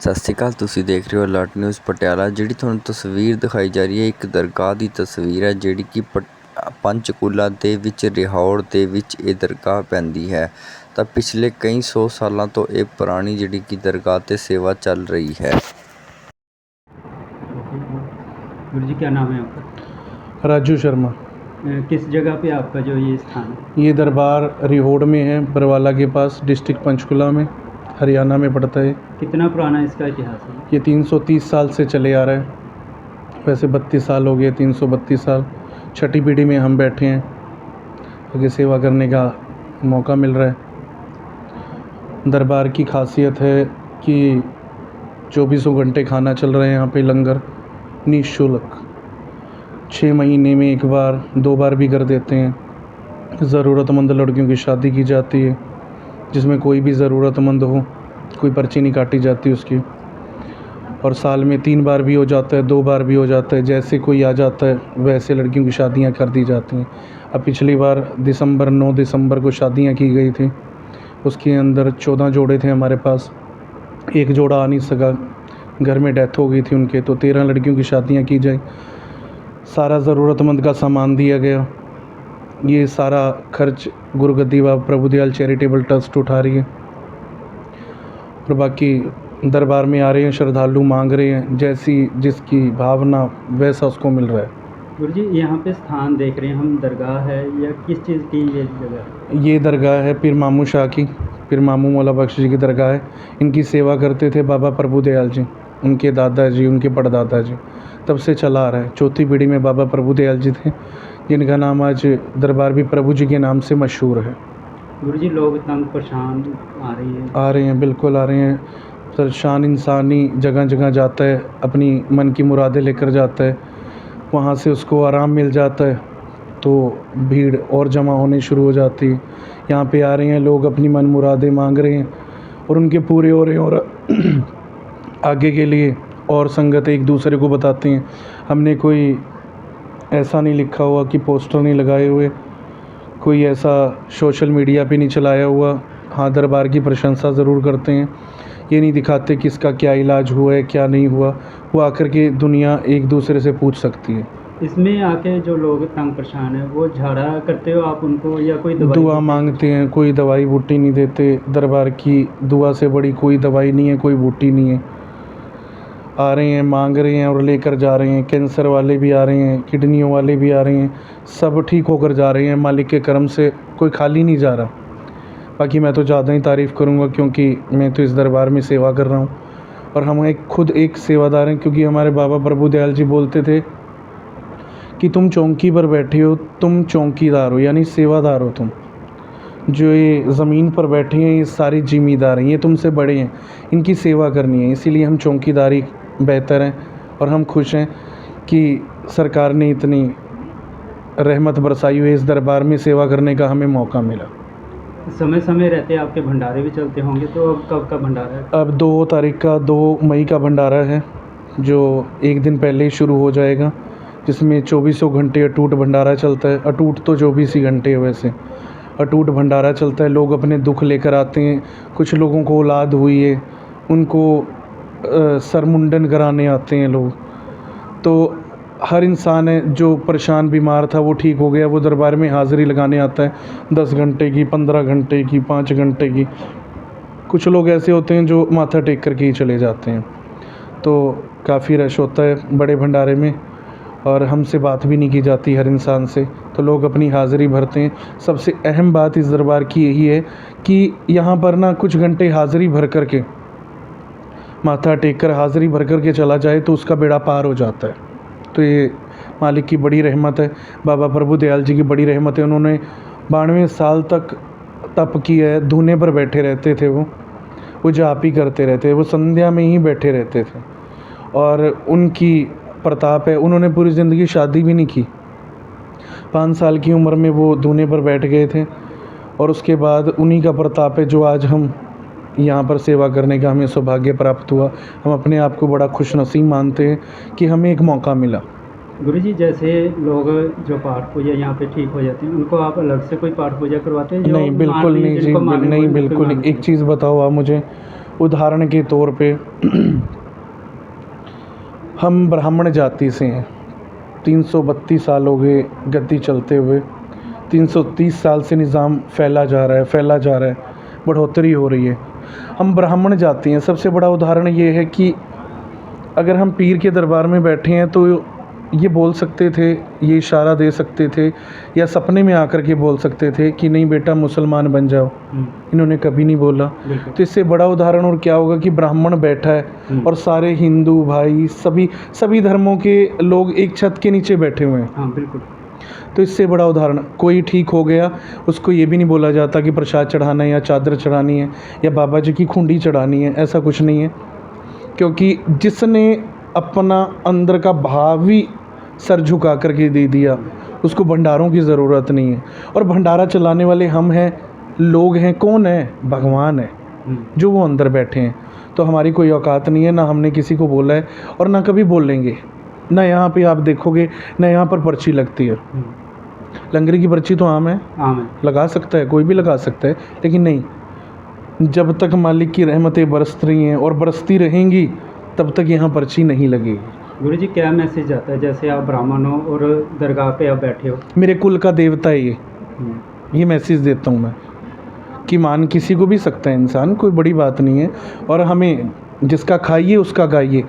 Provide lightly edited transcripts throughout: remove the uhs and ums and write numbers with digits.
ਸਤਿ ਸ਼੍ਰੀ ਅਕਾਲ। ਤੁਸੀਂ ਦੇਖ ਰਹੇ ਹੋ ਅਲਰਟ ਨਿਊਜ਼ ਪਟਿਆਲਾ। ਜਿਹੜੀ ਤੁਹਾਨੂੰ ਤਸਵੀਰ ਦਿਖਾਈ ਜਾ ਰਹੀ ਹੈ ਇੱਕ ਦਰਗਾਹ ਦੀ ਤਸਵੀਰ ਹੈ, ਜਿਹੜੀ ਕਿ ਪੰਚਕੂਲਾ ਦੇ ਵਿੱਚ ਰਿਹੌੜ ਦੇ ਵਿੱਚ ਇਹ ਦਰਗਾਹ ਪੈਂਦੀ ਹੈ। ਤਾਂ ਪਿਛਲੇ ਕਈ 100 ਸਾਲਾਂ ਤੋਂ ਇਹ ਪੁਰਾਣੀ ਜਿਹੜੀ ਕਿ ਦਰਗਾਹ ਤੇ ਸੇਵਾ ਚੱਲ ਰਹੀ है। गुरु जी क्या नाम है आपका? राजू शर्मा। किस जगह पे आपका जो ये स्थान है? ये दरबार रिहोड़ में है, बरवाला के पास, डिस्ट्रिक्ट पंचकुला में, हरियाणा में पड़ता है। कितना पुराना इसका इतिहास है? ये 330 साल से चले आ रहा है। वैसे 32 साल हो गए, 332 साल। छठी पीढ़ी में हम बैठे हैं, आगे सेवा करने का मौका मिल रहा है। दरबार की खासियत है कि 24 घंटे खाना चल रहे हैं यहाँ पे, लंगर निःशुल्क। 6 महीने में एक बार 2 बार भी कर देते हैं। ज़रूरतमंद लड़कियों की शादी की जाती है, जिसमें कोई भी ज़रूरतमंद हो, कोई पर्ची नहीं काटी जाती उसकी। और साल में 3 बार भी हो जाता है, 2 बार भी हो जाता है। जैसे कोई आ जाता है वैसे लड़कियों की शादियां कर दी जाती हैं। अब पिछली बार 9 दिसंबर को शादियां की गई थी। उसके अंदर 14 जोड़े थे हमारे पास। एक जोड़ा आ नहीं सका, घर में डेथ हो गई थी उनके, तो 13 लड़कियों की शादियां की जाए। सारा ज़रूरतमंद का सामान दिया गया। ये सारा खर्च गुरुगद्दी बाबा प्रभुदयाल चैरिटेबल ट्रस्ट उठा रही है। और बाकी दरबार में आ रहे हैं श्रद्धालु, मांग रहे हैं, जैसी जिसकी भावना वैसा उसको मिल रहा है। गुरु जी यहाँ पे स्थान देख रहे हैं हम, दरगाह है या किस चीज़ की ये जगह है? ये दरगाह है पीर मामू शाह की, पीर मामू मौला बख्श जी की दरगाह है। इनकी सेवा करते थे बाबा प्रभुदयाल जी, उनके दादाजी, उनके परदादा जी, तब से चला आ रहा है। चौथी पीढ़ी में बाबा प्रभुदयाल जी थे, जिनका नाम आज दरबार भी प्रभु जी के नाम से मशहूर है। गुरु जी लोग तंग परेशान आ रहे हैं, बिल्कुल आ रहे हैं। परेशान इंसान ही जगह जगह जाता है, अपनी मन की मुरादें लेकर जाता है, वहाँ से उसको आराम मिल जाता है, तो भीड़ और जमा होने शुरू हो जाती है। यहाँ पे आ रहे हैं लोग, अपनी मन मुरादें मांग रहे हैं और उनके पूरे हो रहे हैं। और आगे के लिए और संगत एक दूसरे को बताते हैं। हमने कोई ऐसा नहीं लिखा हुआ कि पोस्टर नहीं लगाए हुए, कोई ऐसा सोशल मीडिया पे नहीं चलाया हुआ। हाँ, दरबार की प्रशंसा ज़रूर करते हैं, ये नहीं दिखाते कि इसका क्या इलाज हुआ है क्या नहीं हुआ। वो आकर के दुनिया एक दूसरे से पूछ सकती है। इसमें आके जो लोग तंग परेशान है वो झाड़ा करते हो आप उनको या कोई दुआ मांगते हैं? कोई दवाई बूटी नहीं देते। दरबार की दुआ से बड़ी कोई दवाई नहीं है, कोई बूटी नहीं है। आ रहे हैं, मांग रहे हैं और लेकर जा रहे हैं। कैंसर वाले भी आ रहे हैं, किडनियों वाले भी आ रहे हैं, सब ठीक होकर जा रहे हैं। मालिक के करम से कोई खाली नहीं जा रहा। बाकी मैं तो ज़्यादा ही तारीफ़ करूँगा, क्योंकि मैं तो इस दरबार में सेवा कर रहा हूँ और हम खुद एक सेवादार हैं। क्योंकि हमारे बाबा प्रभुदयाल जी बोलते थे कि तुम चौकी पर बैठे हो, तुम चौकीदार हो, यानी सेवादार हो तुम। जो ये ज़मीन पर बैठे हैं ये सारी जिम्मेदार हैं, ये तुमसे बड़े हैं, इनकी सेवा करनी है। इसीलिए हम चौकीदारी बेहतर हैं और हम खुश हैं कि सरकार ने इतनी रहमत बरसाई हुई इस दरबार में सेवा करने का हमें मौका मिला। समय समय रहते आपके भंडारे भी चलते होंगे, तो अब कब का भंडारा है? अब 2 तारीख का, 2 मई का भंडारा है, जो एक दिन पहले ही शुरू हो जाएगा, जिसमें 24 घंटे अटूट भंडारा चलता है। अटूट तो 24 ही घंटे है, वैसे अटूट भंडारा चलता है। लोग अपने दुख लेकर आते हैं। कुछ लोगों को औलाद हुई है, उनको सरमुंडन कराने आते हैं लोग। तो हर इंसान है जो परेशान बीमार था वो ठीक हो गया, वो दरबार में हाज़िरी लगाने आता है। 10 घंटे की, 15 घंटे की, 5 घंटे की। कुछ लोग ऐसे होते हैं जो माथा टेक करके ही चले जाते हैं। तो काफ़ी रश होता है बड़े भंडारे में, और हमसे बात भी नहीं की जाती हर इंसान से, तो लोग अपनी हाज़िरी भरते हैं। सबसे अहम बात इस दरबार की यही है कि यहाँ पर ना कुछ घंटे हाज़िरी भर कर के, माथा टेक कर हाज़िरी भर कर के चला जाए तो उसका बेड़ा पार हो जाता है। तो ये मालिक की बड़ी रहमत है, बाबा प्रभुदयाल जी की बड़ी रहमत है। उन्होंने 92 साल तक तप किया है। धूने पर बैठे रहते थे, वो जाप ही करते रहते, वो संध्या में ही बैठे रहते थे। और उनकी प्रताप है, उन्होंने पूरी ज़िंदगी शादी भी नहीं की। 5 साल की उम्र में वो धूने पर बैठ गए थे, और उसके बाद उन्हीं का प्रताप है जो आज हम यहाँ पर सेवा करने का हमें सौभाग्य प्राप्त हुआ। हम अपने आप को बड़ा खुशनसीब मानते हैं कि हमें एक मौका मिला। गुरु जी जैसे लोग जो पाठ पूजा यहाँ पे ठीक हो जाते हैं, उनको आप अलग से कोई पाठ पूजा करवाते हैं? नहीं, बिल्कुल नहीं जी, नहीं बिल्कुल नहीं। एक चीज़ बताओ आप मुझे, उदाहरण के तौर पे हम ब्राह्मण जाति से हैं, 332 साल हो गए गद्दी चलते हुए, 330 साल से निज़ाम फैला जा रहा है, बढ़ोतरी हो रही है। हम ब्राह्मण जाति हैं। सबसे बड़ा उदाहरण ये है कि अगर हम पीर के दरबार में बैठे हैं तो ये बोल सकते थे, ये इशारा दे सकते थे, या सपने में आकर के बोल सकते थे कि नहीं बेटा मुसलमान बन जाओ। इन्होंने कभी नहीं बोला। तो इससे बड़ा उदाहरण और क्या होगा कि ब्राह्मण बैठा है और सारे हिंदू भाई सभी धर्मों के लोग एक छत के नीचे बैठे हुए हैं। हाँ बिल्कुल। तो इससे बड़ा उदाहरण, कोई ठीक हो गया उसको ये भी नहीं बोला जाता कि प्रसाद चढ़ाना है या चादर चढ़ानी है या बाबा जी की खुंडी चढ़ानी है, ऐसा कुछ नहीं है। क्योंकि जिसने अपना अंदर का भाव ही सर झुका करके दे दिया, उसको भंडारों की ज़रूरत नहीं है। और भंडारा चलाने वाले हम हैं, लोग हैं। कौन है? भगवान है जो वो अंदर बैठे हैं। तो हमारी कोई औकात नहीं है, ना हमने किसी को बोला है और ना कभी बोलेंगे। ना यहाँ पे आप देखोगे ना यहाँ पर पर्ची लगती है। लंगर की पर्ची तो आम है, लगा सकता है, कोई भी लगा सकता है, लेकिन नहीं, जब तक मालिक की रहमतें बरस रही हैं और बरसती रहेंगी तब तक यहाँ पर्ची नहीं लगेगी। गुरु जी क्या मैसेज आता है, जैसे आप ब्राह्मण हो और दरगाह पे आप बैठे हो, मेरे कुल का देवता है ये मैसेज देता हूँ मैं कि मान किसी को भी सकता है इंसान, कोई बड़ी बात नहीं है। और हमें जिसका खाइए उसका गाइए।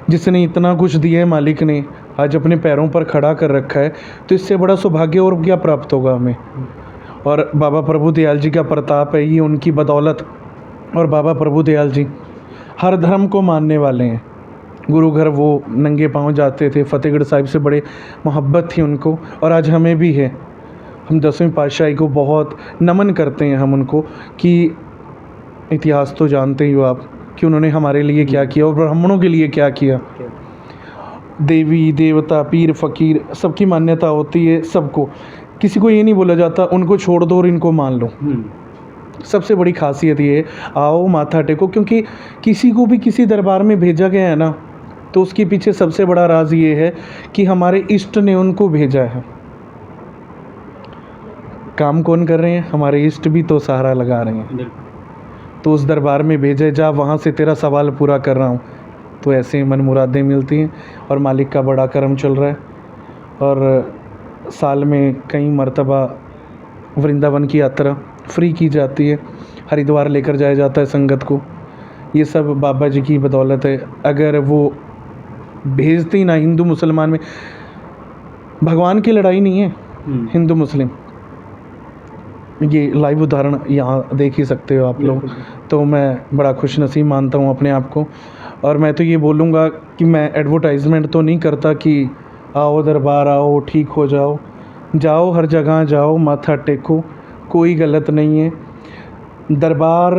जिसने इतना कुछ दिया है मालिक ने, आज अपने पैरों पर खड़ा कर रखा है, तो इससे बड़ा सौभाग्य और क्या प्राप्त होगा हमें। और बाबा प्रभु दयाल जी का प्रताप है, ये उनकी बदौलत। और बाबा प्रभु दयाल जी हर धर्म को मानने वाले हैं। गुरु घर वो नंगे पाँव जाते थे, फतेहगढ़ साहिब से बड़े मोहब्बत थी उनको, और आज हमें भी है। हम 10वीं पातशाही को बहुत नमन करते हैं हम उनको, कि इतिहास तो जानते ही हो आप कि उन्होंने हमारे लिए क्या किया और ब्राह्मणों के लिए क्या किया। देवी देवता पीर फ़कीर सबकी मान्यता होती है सबको, किसी को ये नहीं बोला जाता उनको छोड़ दो और इनको मान लो। सबसे बड़ी खासियत ये है, आओ माथा टेको। क्योंकि किसी को भी किसी दरबार में भेजा गया है ना, तो उसके पीछे सबसे बड़ा राज ये है कि हमारे इष्ट ने उनको भेजा है। काम कौन कर रहे हैं? हमारे इष्ट भी तो सहारा लगा रहे हैं। तो उस दरबार में भेजा, जा वहाँ से तेरा सवाल पूरा कर रहा हूँ। तो ऐसे मन मुरादें मिलती हैं और मालिक का बड़ा करम चल रहा है। और साल में कई मर्तबा वृंदावन की यात्रा फ्री की जाती है, हरिद्वार लेकर जाया जाता है संगत को। ये सब बाबा जी की बदौलत है। अगर वो भेजते ही ना, हिंदू मुसलमान में भगवान की लड़ाई नहीं है, हिंदू मुस्लिम, ये लाइव उदाहरण यहाँ देख ही सकते हो आप लोग। तो मैं बड़ा खुश नसीब मानता हूँ अपने आप को। और मैं तो ये बोलूँगा कि मैं एडवर्टाइजमेंट तो नहीं करता कि आओ दरबार आओ ठीक हो जाओ। जाओ, हर जगह जाओ, माथा टेको, कोई गलत नहीं है। दरबार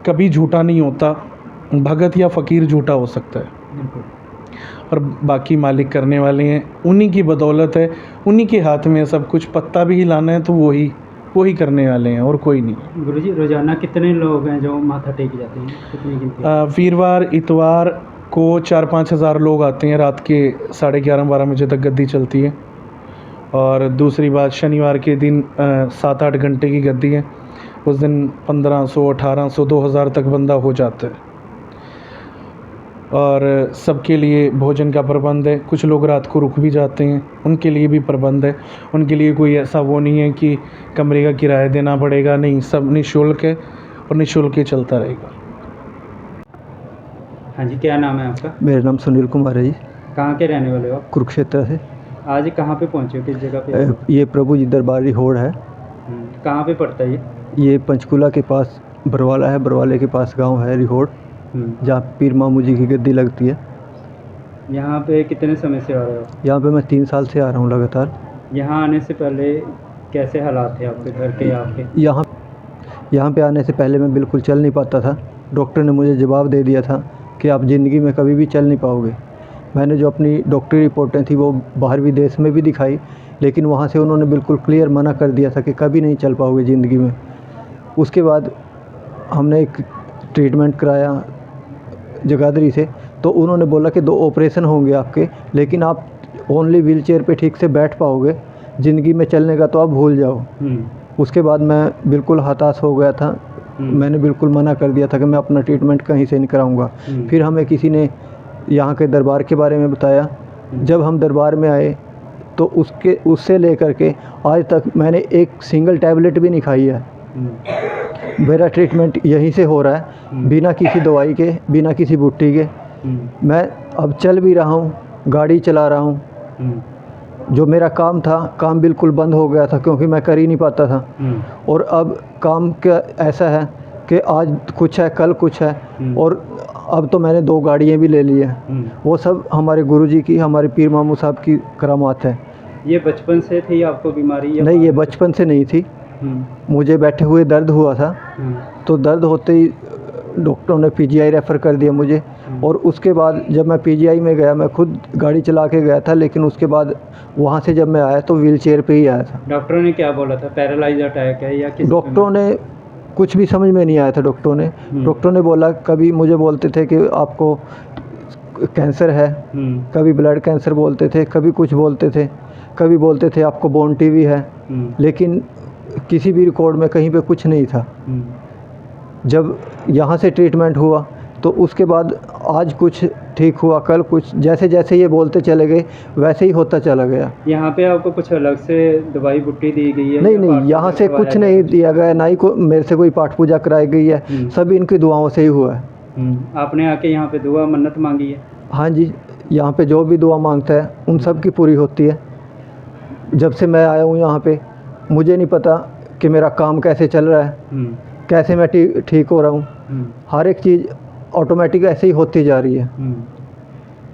कभी झूठा नहीं होता, भगत या फ़कीर झूठा हो सकता है, और बाकी मालिक करने वाले हैं, उन्हीं की बदौलत है, उन्हीं के हाथ में सब कुछ। पत्ता भी हिलाना है तो वही करने वाले हैं और कोई नहीं। गुरुजी रोज़ाना कितने लोग हैं जो माथा टेक जाते हैं, कितनी गिनती? वीरवार इतवार को 4-5 हज़ार लोग आते हैं। रात के 11:30-12 बजे तक गद्दी चलती है। और दूसरी बात, शनिवार के दिन 7-8 घंटे की गद्दी है। उस दिन 1500, 1800, 2000 तक बंदा हो जाता है। और सबके लिए भोजन का प्रबंध है। कुछ लोग रात को रुक भी जाते हैं, उनके लिए भी प्रबंध है। उनके लिए कोई ऐसा वो नहीं है कि कमरे का किराया देना पड़ेगा, नहीं, सब निःशुल्क है और निःशुल्क ही चलता रहेगा। हाँ जी, क्या नाम है आपका? मेरा नाम सुनील कुमार है जी। कहाँ के रहने वाले हो आप? कुरुक्षेत्र से। आज कहाँ पे पहुँचे हो, किस जगह पे? ये प्रभु जी दरबारी होड़ है। कहाँ पे पड़ता है ये पंचकूला के पास बरवाला है, बरवाले के पास गांव है रिहोड़, जहाँ पीर मामू जी की गद्दी लगती है। यहाँ पे कितने समय से आ रहे हो? यहाँ पे मैं 3 साल से आ रहा हूँ लगातार। यहाँ आने से पहले कैसे हालात थे आपके घर के आपके? यहाँ पे आने से पहले मैं बिल्कुल चल नहीं पाता था। डॉक्टर ने मुझे जवाब दे दिया था कि आप ज़िंदगी में कभी भी चल नहीं पाओगे। मैंने जो अपनी डॉक्टरी रिपोर्टें थी वो बाहर विदेश में भी दिखाई, लेकिन वहाँ से उन्होंने बिल्कुल क्लियर मना कर दिया था कि कभी नहीं चल पाओगे ज़िंदगी में। उसके बाद हमने एक ट्रीटमेंट कराया जगाधरी से, तो उन्होंने बोला कि 2 ऑपरेशन होंगे आपके, लेकिन आप ओनली व्हील चेयर पर ठीक से बैठ पाओगे, ज़िंदगी में चलने का तो आप भूल जाओ। उसके बाद मैं बिल्कुल हताश हो गया था। मैंने बिल्कुल मना कर दिया था कि मैं अपना ट्रीटमेंट कहीं से नहीं कराऊंगा। फिर हमें किसी ने यहाँ के दरबार के बारे में बताया। जब हम दरबार में आए तो उससे लेकर के आज तक मैंने एक सिंगल टैबलेट भी नहीं खाई है। मेरा ट्रीटमेंट यहीं से हो रहा है, बिना किसी दवाई के, बिना किसी बुट्टी के। मैं अब चल भी रहा हूँ, गाड़ी चला रहा हूँ। जो मेरा काम था, काम बिल्कुल बंद हो गया था क्योंकि मैं कर ही नहीं पाता था। और अब काम का ऐसा है कि आज कुछ है, कल कुछ है। और अब तो मैंने 2 गाड़ियाँ भी ले ली हैं। वो सब हमारे गुरुजी की, हमारे पीर मामू साहब की करामात है। ये बचपन से थी आपको बीमारी या नहीं, ये बचपन से नहीं थी। मुझे बैठे हुए दर्द हुआ था, तो दर्द होते ही डॉक्टरों ने पीजीआई रेफ़र कर दिया मुझे। और उसके बाद जब मैं पीजीआई में गया, मैं खुद गाड़ी चला के गया था, लेकिन उसके बाद वहाँ से जब मैं आया तो व्हील चेयर पर ही आया था। डॉक्टरों ने क्या बोला था, पैरालाइज अटैक है या किस? डॉक्टरों ने कुछ भी समझ में नहीं आया था। डॉक्टरों ने बोला, कभी मुझे बोलते थे कि आपको कैंसर है, कभी ब्लड कैंसर बोलते थे, कभी कुछ बोलते थे, कभी बोलते थे आपको बोन टीवी है, लेकिन किसी भी रिकॉर्ड में कहीं पे कुछ नहीं था। जब यहाँ से ट्रीटमेंट हुआ तो उसके बाद आज कुछ ठीक हुआ, कल कुछ, जैसे जैसे ये बोलते चले गए वैसे ही होता चला गया। यहाँ पे आपको कुछ अलग से दवाई बुट्टी दी गई है? नहीं, यहाँ से कुछ नहीं दिया गया, ना ही मेरे से कोई पाठ पूजा कराई गई है। सब इनकी दुआओं से ही हुआ है। आपने आके यहाँ पे दुआ मन्नत मांगी है? हाँ जी, यहाँ पे जो भी दुआ मांगता है उन सब की पूरी होती है। जब से मैं आया हूँ यहाँ पे, मुझे नहीं पता कि मेरा काम कैसे चल रहा है, कैसे मैं ठीक हो रहा हूँ। हर एक चीज़ ऑटोमेटिक ऐसे ही होती जा रही है।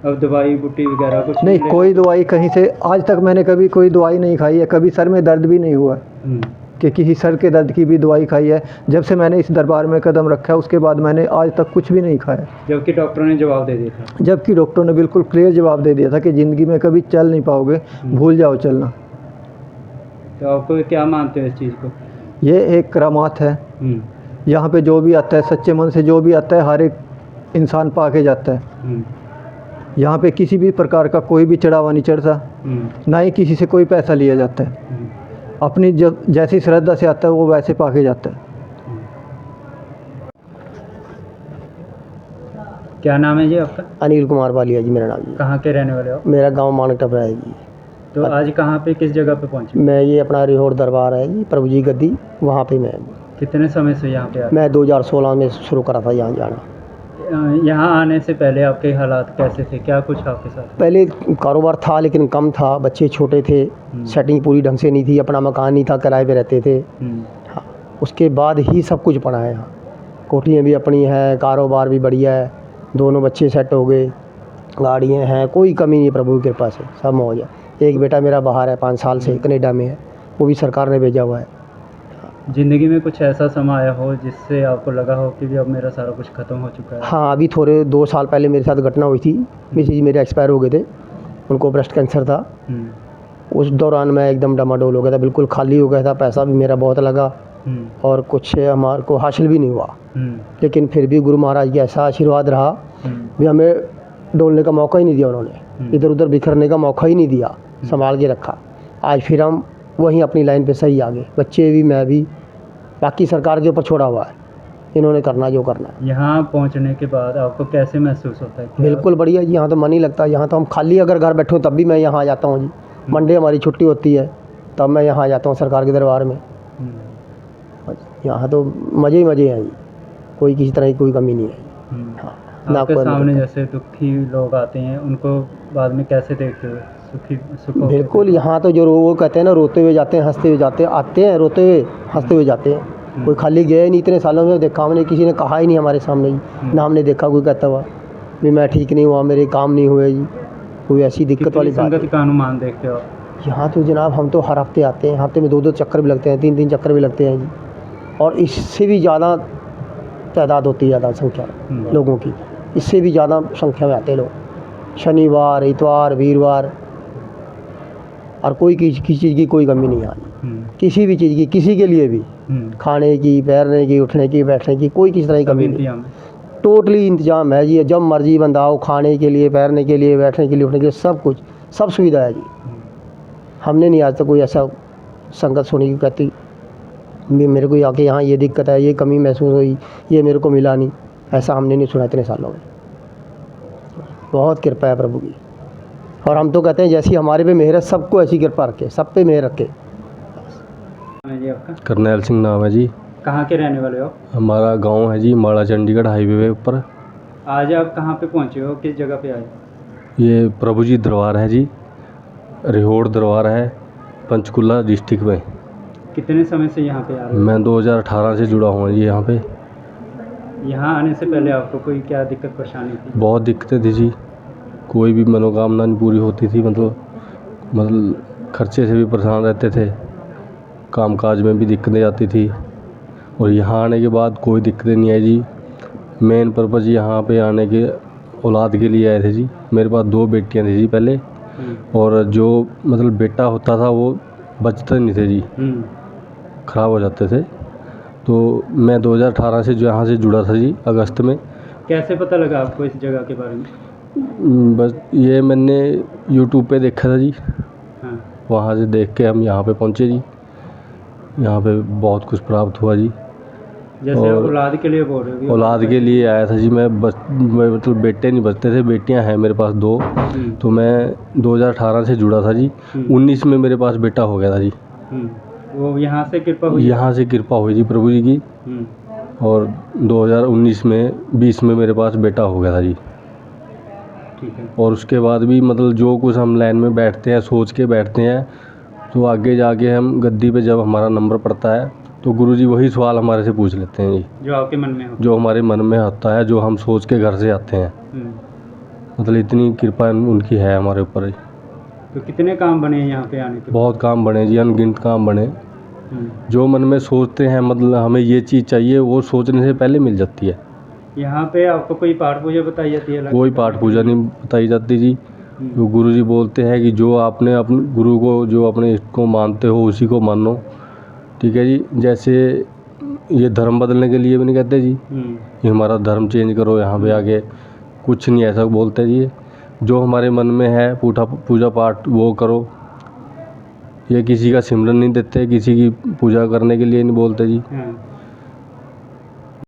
अब दवाई बुट्टी वगैरह कुछ नहीं, कोई दवाई कहीं से आज तक मैंने कभी कोई दवाई नहीं खाई है। कभी सर में दर्द भी नहीं हुआ कि किसी सर के दर्द की भी दवाई खाई है। जब से मैंने इस दरबार में कदम रखा है उसके बाद मैंने आज तक कुछ भी नहीं खाया। जबकि डॉक्टरों ने जवाब दे दिया था? जबकि डॉक्टरों ने बिल्कुल क्लियर जवाब दे दिया था कि ज़िंदगी में कभी चल नहीं पाओगे, भूल जाओ चलना। तो आपको क्या मानते हो इस चीज़ को? ये एक करामात है। यहाँ पे जो भी आता है, सच्चे मन से जो भी आता है, हर एक इंसान पा के जाता है। यहाँ पे किसी भी प्रकार का कोई भी चढ़ावा नहीं चढ़ता, ना ही किसी से कोई पैसा लिया जाता है। अपनी जैसी श्रद्धा से आता है वो वैसे पा के जाता है। क्या नाम है जी आपका? अनिल कुमार वालिया जी मेरा नाम जी। कहाँ के रहने वाले हो? मेरा गांव मानक टपरा है जी। तो आज कहाँ पे, किस जगह पे पहुँचे? मैं ये अपना रिहोड़ दरबार है जी, प्रभु जी गद्दी, वहाँ पे मैं। कितने समय से यहाँ पे आते? मैं 2016 में शुरू करा था यहाँ जाना। यहाँ आने से पहले आपके हालात कैसे थे, क्या कुछ आपके साथ? पहले कारोबार था लेकिन कम था, बच्चे छोटे थे, सेटिंग पूरी ढंग से नहीं थी, अपना मकान नहीं था, किराए पे रहते थे। हाँ, उसके बाद ही सब कुछ पड़ा है यहाँ। कोठियाँ भी अपनी हैं, कारोबार भी बढ़िया है, दोनों बच्चे सेट हो गए, गाड़ियाँ हैं, कोई कमी नहीं प्रभु की कृपा से, सब मौज है। एक बेटा मेरा बाहर है, 5 साल से कनेडा में है, वो भी सरकार ने भेजा हुआ है। ज़िंदगी में कुछ ऐसा समय आया हो जिससे आपको लगा हो कि भी अब मेरा सारा कुछ ख़त्म हो चुका है? हाँ, अभी थोड़े 2 साल पहले मेरे साथ घटना हुई थी। मिसेज मेरे एक्सपायर हो गए थे, उनको ब्रेस्ट कैंसर था। उस दौरान मैं एकदम डमाडोल हो गया था, बिल्कुल खाली हो गया था, पैसा भी मेरा बहुत लगा और कुछ हमारे को हासिल भी नहीं हुआ। लेकिन फिर भी गुरु महाराज का ऐसा आशीर्वाद रहा भी हमें डोलने का मौका ही नहीं दिया उन्होंने, इधर उधर बिखरने का मौका ही नहीं दिया, संभाल के रखा। आज फिर हम वहीं अपनी लाइन पे सही आ गए, बच्चे भी, मैं भी, बाकी सरकार के ऊपर छोड़ा हुआ है, इन्होंने करना जो करना है। यहाँ पहुँचने के बाद आपको कैसे महसूस होता है? बिल्कुल बढ़िया जी, यहाँ तो मन ही लगता है। यहाँ तो हम खाली अगर घर बैठे हो तब भी मैं यहाँ आ जाता हूँ जी। मंडे हमारी छुट्टी होती है तब मैं यहाँ आ जाता हूँ सरकार के दरबार में। यहाँ तो मज़े ही मज़े हैं जी, कोई किसी तरह की कोई कमी नहीं है। हाँ, आपके सामने जैसे दुखी लोग आते हैं उनको बाद में कैसे देखते हो? सुख? बिल्कुल, यहाँ तो जो वो कहते हैं ना, रोते हुए जाते हैं, हंसते हुए जाते हैं, आते हैं रोते हुए, हंसते हुए जाते हैं। कोई खाली गया ही नहीं, इतने सालों में देखा हमने, किसी ने कहा ही नहीं हमारे सामने जी, ना हमने देखा कोई कहता हुआ भी मैं ठीक नहीं हुआ, मेरे काम नहीं हुए जी, कोई ऐसी दिक्कत वाली बात। संगत का अनुमान देखते हो? यहाँ तो जनाब हम तो हर हफ्ते आते हैं, हफ्ते में 2-2 चक्कर भी लगते हैं, 3-3 चक्कर भी लगते हैं जी। और इससे भी ज़्यादा तादाद होती है, ज़्यादा संख्या लोगों की, इससे भी ज़्यादा संख्या में आते हैं लोग, शनिवार, इतवार, वीरवार, और कोई किसी चीज़ की कोई कमी नहीं आनी, किसी भी चीज़ की, किसी के लिए भी, खाने की, पैरने की, उठने की, बैठने की, कोई किसी तरह की कमी नहीं। टोटली इंतजाम है जी, जब मर्जी बंदा आओ, खाने के लिए, पैरने के लिए, बैठने के लिए, उठने के लिए, सब कुछ, सब सुविधा है जी। हमने नहीं आज तक कोई ऐसा संगत सुनी कहती मेरे को आके यहाँ ये दिक्कत है, ये कमी महसूस हुई, ये मेरे को मिला नहीं, ऐसा हमने नहीं सुना इतने सालों में। बहुत कृपा है प्रभु की, और हम तो कहते हैं जैसी हमारे पे मेहर है, सबको ऐसी कृपा रखे, सब पे मेहर रखे। है जी आपका? करनैल सिंह नाम है जी। कहाँ के रहने वाले हो? हमारा गांव है जी माड़ा चंडीगढ़ हाईवे पे ऊपर। आज आप कहाँ पे पहुँचे हो, किस जगह पे आए? ये प्रभु जी दरबार है जी, रिहोड़ दरबार है, पंचकुला डिस्ट्रिक्ट में। कितने समय से यहाँ पे आ रहे हो? मैं 2018 से जुड़ा हुआ जी यहाँ पे। यहाँ आने से पहले आपको कोई क्या दिक्कत परेशानी थी? बहुत दिक्कतें थी जी, कोई भी मनोकामना नहीं पूरी होती थी, मतलब खर्चे से भी परेशान रहते थे, कामकाज में भी दिक्कतें आती थी। और यहाँ आने के बाद कोई दिक्कतें नहीं आई जी। मेन पर्पज़ यहाँ पे आने के औलाद के लिए आए थे जी। मेरे पास 2 बेटियाँ थी जी पहले, और जो मतलब बेटा होता था वो बचते नहीं थे जी, ख़राब हो जाते थे। तो मैं 2018 से जो यहाँ से जुड़ा था जी, अगस्त में। कैसे पता लगा आपको इस जगह के बारे में? बस ये मैंने यूट्यूब पे देखा था जी, हाँ। वहाँ से देख के हम यहाँ पे पहुँचे जी। यहाँ पे बहुत कुछ प्राप्त हुआ जी। जैसे और औलाद के लिए बोल रहे हो? औलाद के लिए आया था जी मैं, बस मैं मतलब बेटे नहीं बचते थे, बेटियां हैं मेरे पास 2। तो मैं 2018 से जुड़ा था जी। 19 में मेरे पास बेटा हो गया था जी। वो यहाँ से कृपा हुई? यहाँ से कृपा हुई जी प्रभु जी की। और 2019 में 20 में मेरे पास बेटा हो गया था जी। ठीक है। और उसके बाद भी मतलब जो कुछ हम लाइन में बैठते हैं, सोच के बैठते हैं, तो आगे जाके हम गद्दी पे जब हमारा नंबर पड़ता है तो गुरुजी वही सवाल हमारे से पूछ लेते हैं जी, जो आपके मन में हो, जो हमारे मन में आता है, जो हम सोच के घर से आते हैं। मतलब इतनी कृपा उनकी है हमारे ऊपर। तो कितने काम बने हैं यहाँ पे आने के? बहुत काम बने जी, अनगिनत काम बने। जो मन में सोचते हैं, मतलब हमें ये चीज़ चाहिए, वो सोचने से पहले मिल जाती है। यहाँ पे आपको कोई पाठ पूजा बताई जाती है? कोई पाठ पूजा नहीं बताई जाती जी। तो गुरुजी बोलते हैं कि जो आपने अपने गुरु को, जो अपने इष्ट को मानते हो, उसी को मानो। ठीक है जी। जैसे ये धर्म बदलने के लिए भी नहीं कहते जी, ये हमारा धर्म चेंज करो यहाँ पे आके, कुछ नहीं ऐसा बोलते जी। जो हमारे मन में है पूजा पाठ वो करो। ये किसी का सिमरन नहीं देते, किसी की पूजा करने के लिए नहीं बोलते जी।